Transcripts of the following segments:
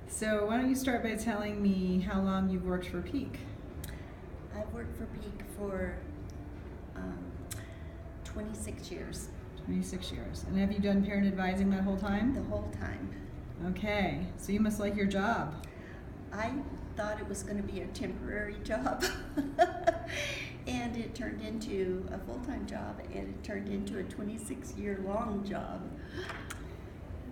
So why don't you start by telling me how long you've worked for Peak? I've worked for Peak for 26 years, 26 years. And have you done parent advising that whole time? the whole time. Okay, so you must like your job. I thought it was going to be a temporary job, and it turned into a full-time job, and it turned into a 26-year-long job.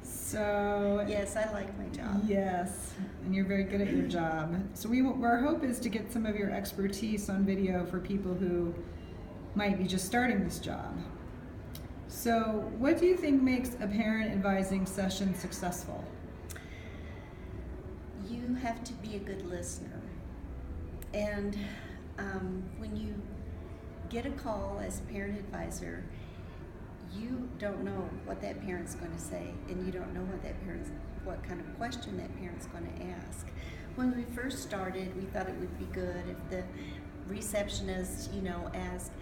So Yes, I like my job. yes, and you're very good at your job. So our hope is to get some of your expertise on video for people who might be just starting this job. So what do you think makes a parent advising session successful? You have to be a good listener, and when you get a call as a parent advisor, you don't know what that parent's going to say, and you don't know what kind of question that parent's going to ask. When we first started, we thought it would be good if the receptionist, asked,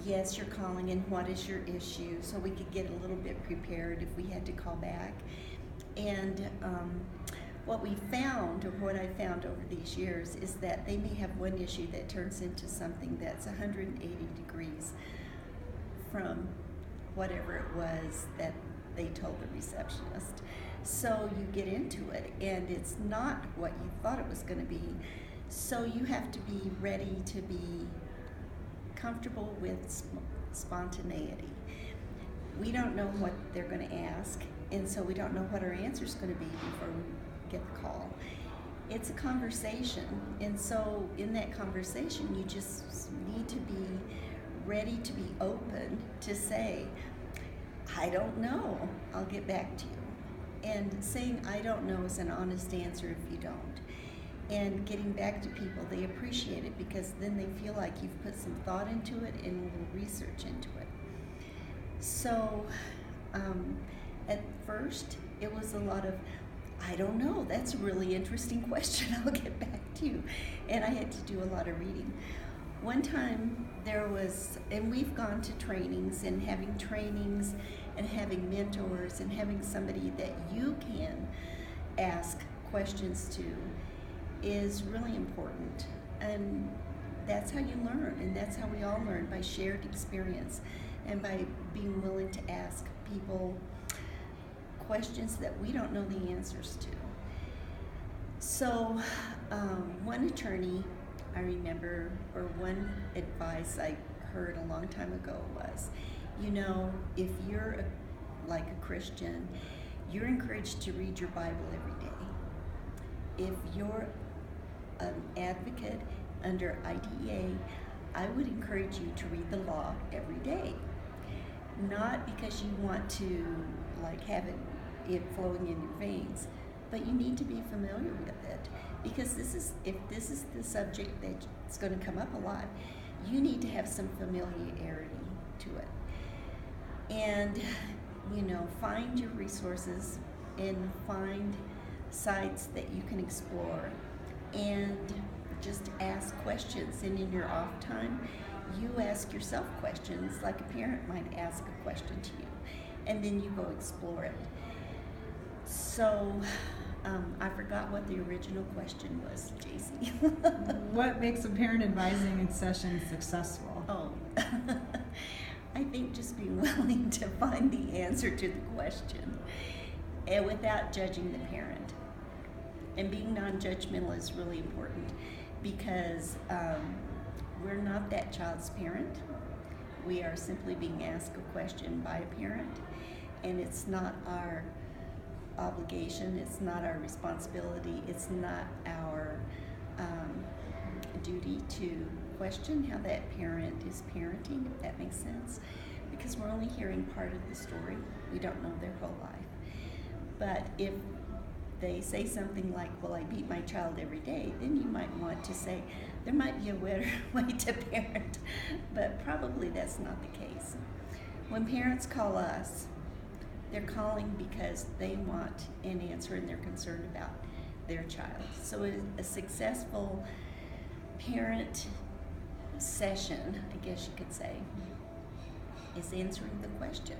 "Yes, you're calling, and what is your issue?" So we could get a little bit prepared if we had to call back. And what I found over these years is that they may have one issue that turns into something that's 180 degrees from whatever it was that they told the receptionist. So you get into it, and it's not what you thought it was going to be. So you have to be ready to be comfortable with spontaneity. We don't know what they're going to ask, and so we don't know what our answer is going to be before we get the call. It's a conversation, and so in that conversation, you just need to be ready to be open to say, "I don't know, I'll get back to you." And saying "I don't know" is an honest answer if you don't. And getting back to people, they appreciate it because then they feel like you've put some thought into it and a little research into it. So at first, it was a lot of, "I don't know, that's a really interesting question, I'll get back to you." And I had to do a lot of reading. One time and we've gone to trainings, and having trainings and having mentors and having somebody that you can ask questions to is really important. And that's how you learn, and that's how we all learn, by shared experience and by being willing to ask people questions that we don't know the answers to. So one attorney I remember, or one advice I heard a long time ago was, if you're like a Christian, you're encouraged to read your Bible every day. If you're an advocate under IDEA, I would encourage you to read the law every day. Not because you want to have it flowing in your veins, but you need to be familiar with it, because if this is the subject that's going to come up a lot, you need to have some familiarity to it. And find your resources and find sites that you can explore, and just ask questions. And in your off time, you ask yourself questions like a parent might ask a question to you, and then you go explore it. So I forgot what the original question was, JC. What makes a parent advising session successful? Oh, I think just being willing to find the answer to the question, and without judging the parent. And being non-judgmental is really important, because we're not that child's parent. We are simply being asked a question by a parent, and it's not our obligation, it's not our responsibility, it's not our duty to question how that parent is parenting, if that makes sense, because we're only hearing part of the story. We don't know their whole life. But if they say something like, "Well, I beat my child every day," then you might want to say, there might be a better way to parent, but probably that's not the case. When parents call us, they're calling because they want an answer and they're concerned about their child. So a successful parent session, I guess you could say, is answering the question.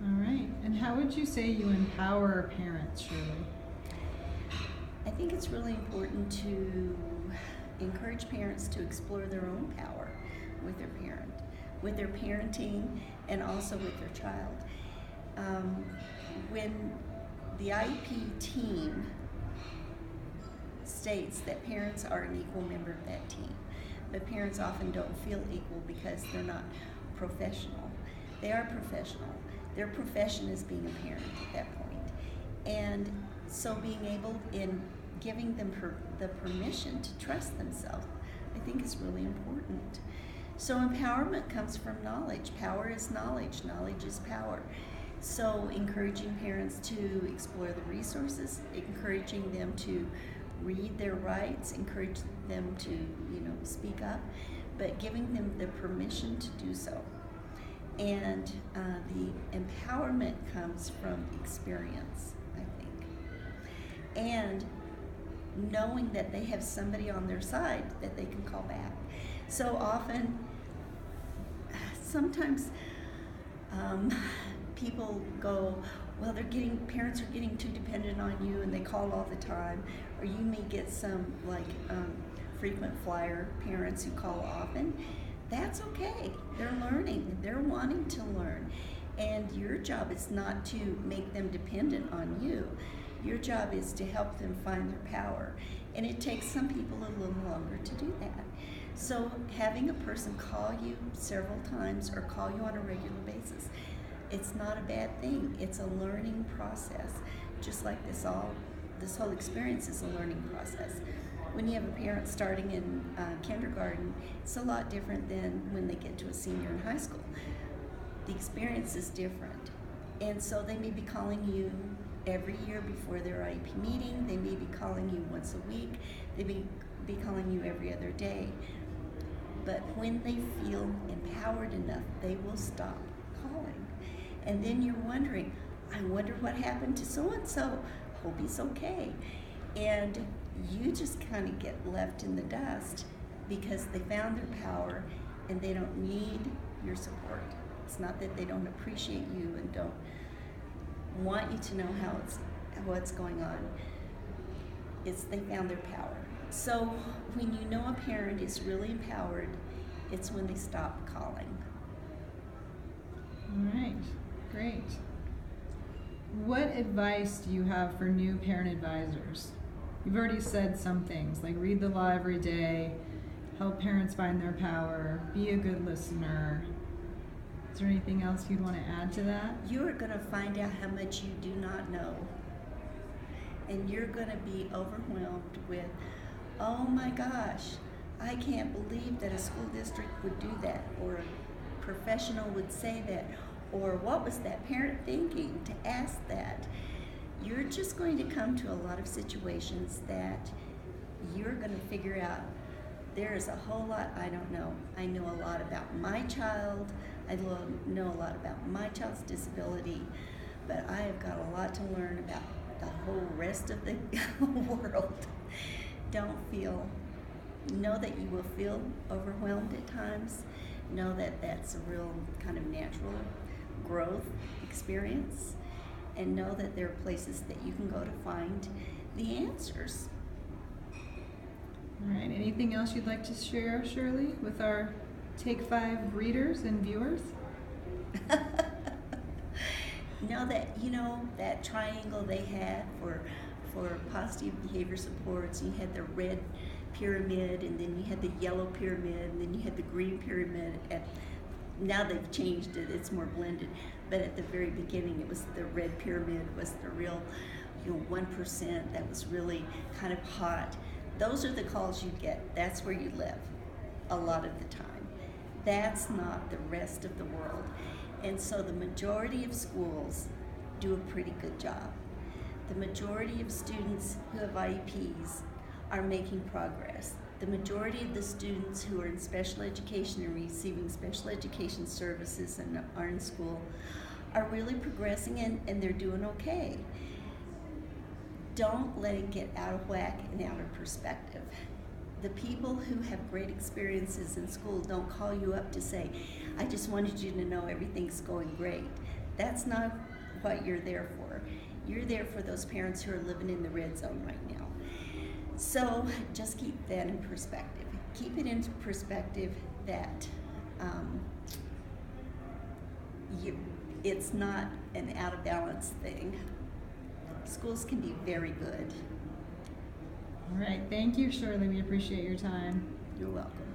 All right. And how would you say you empower parents, Shirley? I think it's really important to encourage parents to explore their own power with their parent, with their parenting, and also with their child. When the IEP team states that parents are an equal member of that team, but parents often don't feel equal because they're not professional. They are professional. Their profession is being a parent at that point. And so being able, in giving them the permission to trust themselves, I think is really important. So empowerment comes from knowledge. Power is knowledge. Knowledge is power. So encouraging parents to explore the resources, encouraging them to read their rights, encourage them to, speak up, but giving them the permission to do so. And the empowerment comes from experience, I think. And knowing that they have somebody on their side that they can call back. So often, sometimes people go, well, parents are getting too dependent on you and they call all the time. Or you may get some frequent flyer parents who call often. That's okay. They're learning. They're wanting to learn. And your job is not to make them dependent on you. Your job is to help them find their power. And it takes some people a little longer to do that. So having a person call you several times or call you on a regular basis, it's not a bad thing. It's a learning process. Just like this whole experience is a learning process. When you have a parent starting in kindergarten, it's a lot different than when they get to a senior in high school. The experience is different. And so they may be calling you every year before their IEP meeting. They may be calling you once a week. They may be calling you every other day. But when they feel empowered enough, they will stop calling. And then you're wondering, I wonder what happened to so-and-so. Hope he's okay. And you just kind of get left in the dust because they found their power and they don't need your support. It's not that they don't appreciate you and don't want you to know what's going on. It's they found their power. So when you know a parent is really empowered, it's when they stop calling. All right, great. What advice do you have for new parent advisors? You've already said some things, like read the law every day, help parents find their power, be a good listener. Is there anything else you'd want to add to that? You are going to find out how much you do not know. And you're going to be overwhelmed with, oh my gosh, I can't believe that a school district would do that, or a professional would say that, or what was that parent thinking to ask that? You're just going to come to a lot of situations that you're going to figure out there is a whole lot I don't know. I know a lot about my child. I know a lot about my child's disability, but I have got a lot to learn about the whole rest of the world. Know that you will feel overwhelmed at times. Know that that's a real kind of natural growth experience. And know that there are places that you can go to find the answers. All right, anything else you'd like to share, Shirley, with our Take 5 readers and viewers? Know that, that triangle they had for positive behavior supports, you had the red pyramid, and then you had the yellow pyramid, and then you had the green pyramid. Now they've changed it, it's more blended. But at the very beginning, it was the red pyramid was the real, 1% that was really kind of hot. Those are the calls you get. That's where you live a lot of the time. That's not the rest of the world. And so the majority of schools do a pretty good job. The majority of students who have IEPs are making progress. The majority of the students who are in special education and receiving special education services and are in school are really progressing, and they're doing okay. Don't let it get out of whack and out of perspective. The people who have great experiences in school don't call you up to say, I just wanted you to know everything's going great. That's not what you're there for. You're there for those parents who are living in the red zone right now. So just keep that in perspective. Keep it in perspective that it's not an out of balance thing. Schools can be very good. All right, thank you, Shirley. We appreciate your time. You're welcome.